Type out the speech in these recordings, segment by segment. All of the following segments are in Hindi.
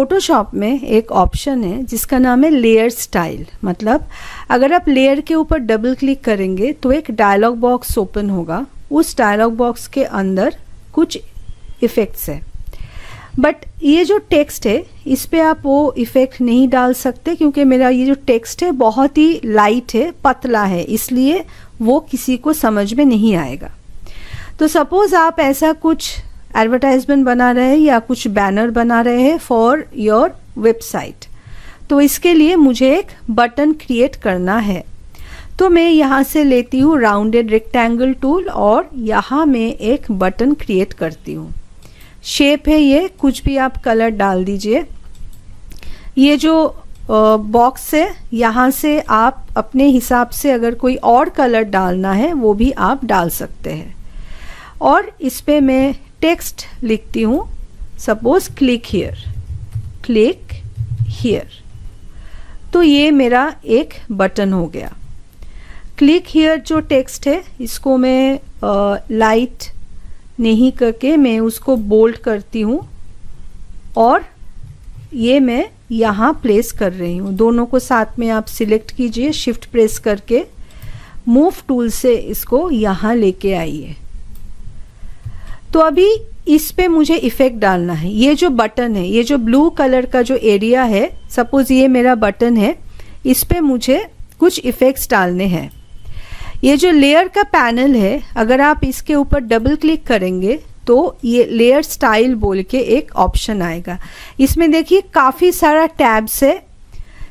फोटोशॉप में एक ऑप्शन है जिसका नाम है लेयर स्टाइल। मतलब अगर आप लेयर के ऊपर डबल क्लिक करेंगे तो एक डायलॉग बॉक्स ओपन होगा। उस डायलॉग बॉक्स के अंदर कुछ इफ़ेक्ट्स है, बट ये जो टेक्स्ट है इस पे आप वो इफ़ेक्ट नहीं डाल सकते, क्योंकि मेरा ये जो टेक्स्ट है बहुत ही लाइट है, पतला है, इसलिए वो किसी को समझ में नहीं आएगा। तो सपोज़ आप ऐसा कुछ एडवर्टाइजमेंट बना रहे हैं या कुछ बैनर बना रहे हैं फॉर योर वेबसाइट, तो इसके लिए मुझे एक बटन क्रिएट करना है। तो मैं यहाँ से लेती हूँ राउंडेड रेक्टेंगल टूल और यहाँ मैं एक बटन क्रिएट करती हूँ। शेप है ये, कुछ भी आप कलर डाल दीजिए। ये जो बॉक्स है यहाँ से आप अपने हिसाब से अगर कोई और कलर डालना है वो भी आप डाल सकते हैं। और इस पे मैं टेक्स्ट लिखती हूँ, suppose click here, click here. तो ये मेरा एक बटन हो गया। क्लिक हियर जो टेक्स्ट है इसको मैं लाइट नहीं करके मैं उसको बोल्ड करती हूँ और ये मैं यहाँ प्लेस कर रही हूँ। दोनों को साथ में आप सिलेक्ट कीजिए, शिफ्ट प्रेस करके मूव टूल से इसको यहाँ लेके आइए। तो अभी इस पे मुझे इफ़ेक्ट डालना है। ये जो बटन है, ये जो ब्लू कलर का जो एरिया है, सपोज ये मेरा बटन है, इस पे मुझे कुछ इफ़ेक्ट्स डालने हैं। ये जो लेयर का पैनल है, अगर आप इसके ऊपर डबल क्लिक करेंगे तो ये लेयर स्टाइल बोल के एक ऑप्शन आएगा। इसमें देखिए काफ़ी सारा टैब्स है।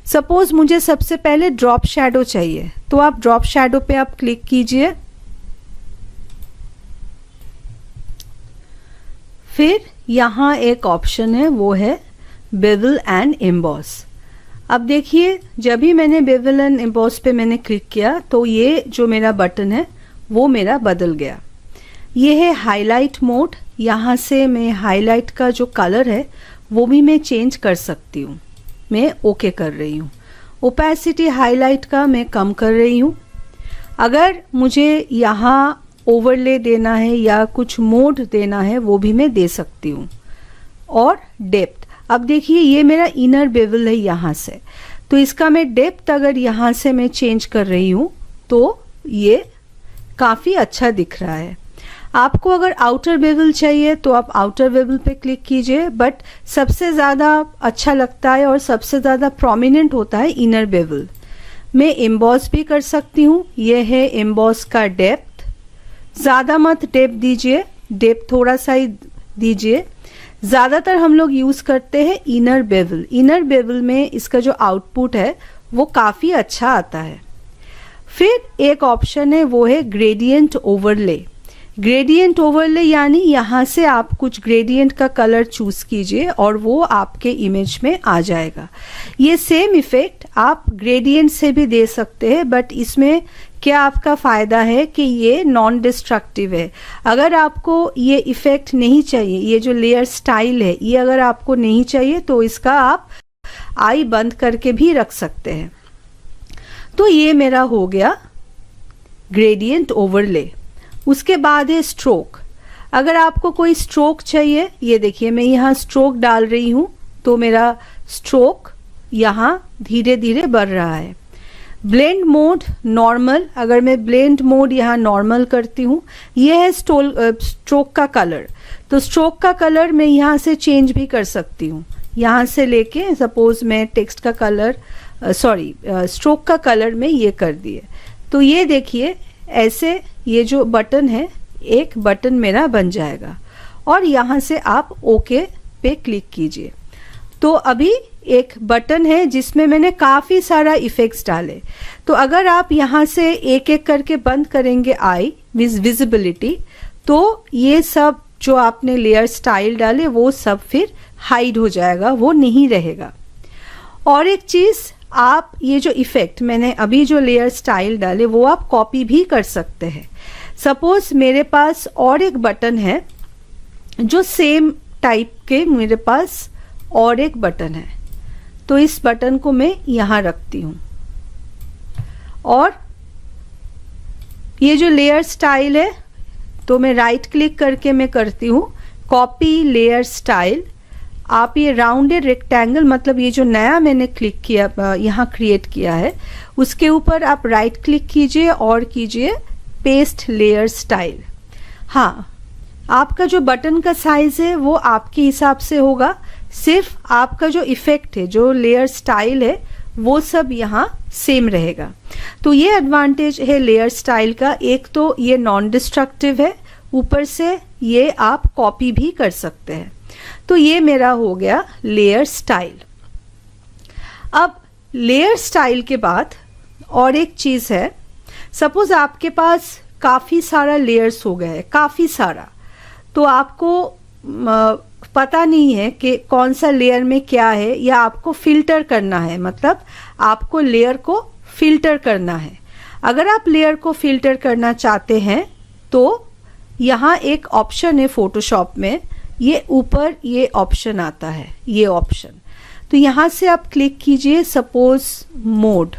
सपोज मुझे सबसे पहले ड्रॉप शैडो चाहिए, तो आप ड्रॉप शैडो पे आप क्लिक कीजिए। फिर यहाँ एक ऑप्शन है, वो है बेवल एंड एम्बॉस। अब देखिए जब भी मैंने बेवल एंड एम्बॉस पे मैंने क्लिक किया तो ये जो मेरा बटन है वो मेरा बदल गया। ये है हाईलाइट मोड। यहाँ से मैं हाईलाइट का जो कलर है वो भी मैं चेंज कर सकती हूँ। मैं ओके कर रही हूँ। ओपेसिटी हाईलाइट का मैं कम कर रही हूँ। अगर मुझे यहाँ ओवरले देना है या कुछ मोड देना है वो भी मैं दे सकती हूँ। और डेप्थ, अब देखिए ये मेरा इनर बेवल है यहाँ से, तो इसका मैं डेप्थ अगर यहाँ से मैं चेंज कर रही हूँ तो ये काफ़ी अच्छा दिख रहा है। आपको अगर आउटर बेवल चाहिए तो आप आउटर बेवल पे क्लिक कीजिए, बट सबसे ज़्यादा अच्छा लगता है और सबसे ज़्यादा प्रोमिनेंट होता है इनर बेवल। मैं एम्बॉस भी कर सकती हूँ। ये है एम्बॉस का डेप्थ। ज़्यादा मत डेप्थ दीजिए, डेप्थ थोड़ा सा ही दीजिए। ज़्यादातर हम लोग यूज़ करते हैं इनर बेवल। इनर बेवल में इसका जो आउटपुट है वो काफ़ी अच्छा आता है। फिर एक ऑप्शन है वो है ग्रेडियंट ओवरले। ग्रेडियंट ओवरले यानी यहाँ से आप कुछ ग्रेडियंट का कलर चूज कीजिए और वो आपके इमेज में आ जाएगा। ये सेम इफेक्ट आप ग्रेडियंट से भी दे सकते हैं, बट इसमें क्या आपका फ़ायदा है कि ये नॉन डिस्ट्रक्टिव है। अगर आपको ये इफ़ेक्ट नहीं चाहिए, ये जो लेयर स्टाइल है ये अगर आपको नहीं चाहिए तो इसका आप आई बंद करके भी रख सकते हैं। तो ये मेरा हो गया ग्रेडियंट ओवरले। उसके बाद है स्ट्रोक। अगर आपको कोई स्ट्रोक चाहिए, ये देखिए मैं यहाँ स्ट्रोक डाल रही हूँ तो मेरा स्ट्रोक यहाँ धीरे धीरे बढ़ रहा है। ब्लेंड मोड नॉर्मल, अगर मैं ब्लेंड मोड यहाँ नॉर्मल करती हूँ, ये है स्ट्रोक का कलर। तो स्ट्रोक का कलर मैं यहाँ से चेंज भी कर सकती हूँ। यहाँ से लेके सपोज मैं टेक्स्ट का कलर स्ट्रोक का कलर में ये कर दिए, तो ये देखिए ऐसे ये जो बटन है एक बटन मेरा बन जाएगा। और यहाँ से आप ओके पे क्लिक कीजिए। तो अभी एक बटन है जिसमें मैंने काफ़ी सारा इफ़ेक्ट्स डाले। तो अगर आप यहाँ से एक एक करके बंद करेंगे आई विजिबिलिटी, तो ये सब जो आपने लेयर स्टाइल डाले वो सब फिर हाइड हो जाएगा, वो नहीं रहेगा। और एक चीज़, आप ये जो इफ़ेक्ट मैंने अभी जो लेयर स्टाइल डाले वो आप कॉपी भी कर सकते हैं। सपोज मेरे पास और एक बटन है जो सेम टाइप के, मेरे पास और एक बटन है, तो इस बटन को मैं यहाँ रखती हूँ। और ये जो लेयर स्टाइल है तो मैं राइट क्लिक करके मैं करती हूँ कॉपी लेयर स्टाइल। आप ये राउंडेड रेक्टेंगल, मतलब ये जो नया मैंने क्लिक किया यहाँ क्रिएट किया है, उसके ऊपर आप राइट क्लिक कीजिए और कीजिए पेस्ट लेयर स्टाइल। हाँ, आपका जो बटन का साइज है वो आपके हिसाब से होगा, सिर्फ आपका जो इफेक्ट है, जो लेयर स्टाइल है, वो सब यहाँ सेम रहेगा। तो ये एडवांटेज है लेयर स्टाइल का। एक तो ये नॉन डिस्ट्रक्टिव है, ऊपर से ये आप कॉपी भी कर सकते हैं। तो ये मेरा हो गया लेयर स्टाइल। अब लेयर स्टाइल के बाद और एक चीज है, सपोज आपके पास काफी सारा लेयर्स हो गया है, काफी सारा, तो आपको पता नहीं है कि कौन सा लेयर में क्या है, या आपको फिल्टर करना है, मतलब आपको लेयर को फिल्टर करना है। अगर आप लेयर को फिल्टर करना चाहते हैं तो यहाँ एक ऑप्शन है फोटोशॉप में, ये ऊपर ये ऑप्शन आता है, ये ऑप्शन। तो यहाँ से आप क्लिक कीजिए, सपोज मोड।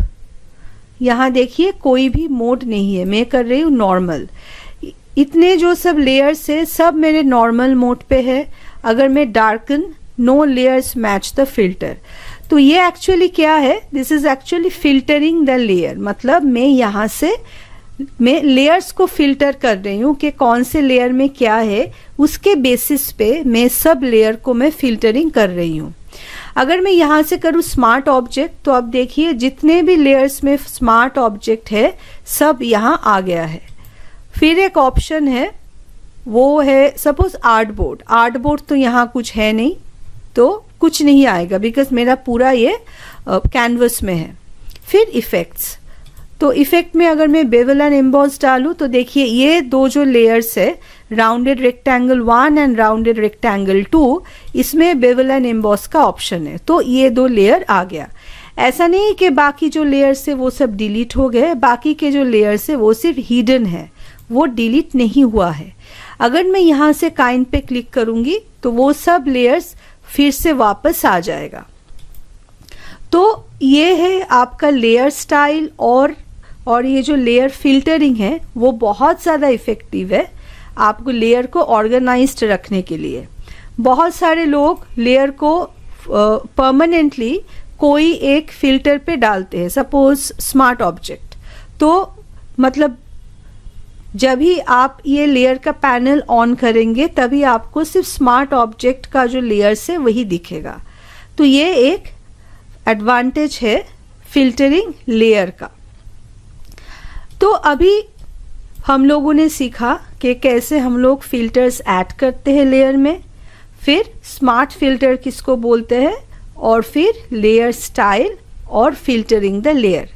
यहाँ देखिए कोई भी मोड नहीं है, मैं कर रही हूँ नॉर्मल। इतने जो सब लेयर्स है सब मेरे नॉर्मल मोड पे है। अगर मैं darken, no layers match the filter, तो ये एक्चुअली क्या है, this is actually filtering the layer. मतलब मैं यहाँ से मैं लेयर्स को फिल्टर कर रही हूँ कि कौन से लेयर में क्या है, उसके बेसिस पे मैं सब लेयर को मैं फिल्टरिंग कर रही हूँ। अगर मैं यहाँ से करूँ स्मार्ट ऑब्जेक्ट, तो अब देखिए जितने भी लेयर्स में स्मार्ट ऑब्जेक्ट है सब यहाँ आ गया है। फिर एक ऑप्शन है, वो है सपोज आर्टबोर्ड। आर्टबोर्ड तो यहाँ कुछ है नहीं, तो कुछ नहीं आएगा, बिकॉज मेरा पूरा ये कैनवस में है। फिर इफेक्ट्स, तो इफेक्ट में अगर मैं बेवल एंड एम्बॉस डालूं, तो देखिए ये दो जो लेयर्स है, rounded rectangle 1 and rounded rectangle 2, इसमें बेवल एंड एम्बॉस का ऑप्शन है, तो ये दो लेयर आ गया। ऐसा नहीं कि बाकी जो लेयर्स है वो सब डिलीट हो गए, बाकी के जो लेयर्स है वो सिर्फ हिडन है, वो डिलीट नहीं हुआ है। अगर मैं यहाँ से काइंड पे क्लिक करूंगी तो वो सब लेयर्स फिर से वापस आ जाएगा। तो ये है आपका लेयर स्टाइल, और ये जो लेयर फिल्टरिंग है वो बहुत ज़्यादा इफेक्टिव है आपको लेयर को ऑर्गेनाइज्ड रखने के लिए। बहुत सारे लोग लेयर को परमानेंटली कोई एक फिल्टर पे डालते हैं, सपोज स्मार्ट ऑब्जेक्ट। तो मतलब जब भी आप ये लेयर का पैनल ऑन करेंगे तभी आपको सिर्फ स्मार्ट ऑब्जेक्ट का जो लेयर्स है वही दिखेगा। तो ये एक एडवांटेज है फिल्टरिंग लेयर का। तो अभी हम लोगों ने सीखा कि कैसे हम लोग फिल्टर्स ऐड करते हैं लेयर में, फिर स्मार्ट फिल्टर किसको बोलते हैं, और फिर लेयर स्टाइल और फिल्टरिंग द लेयर।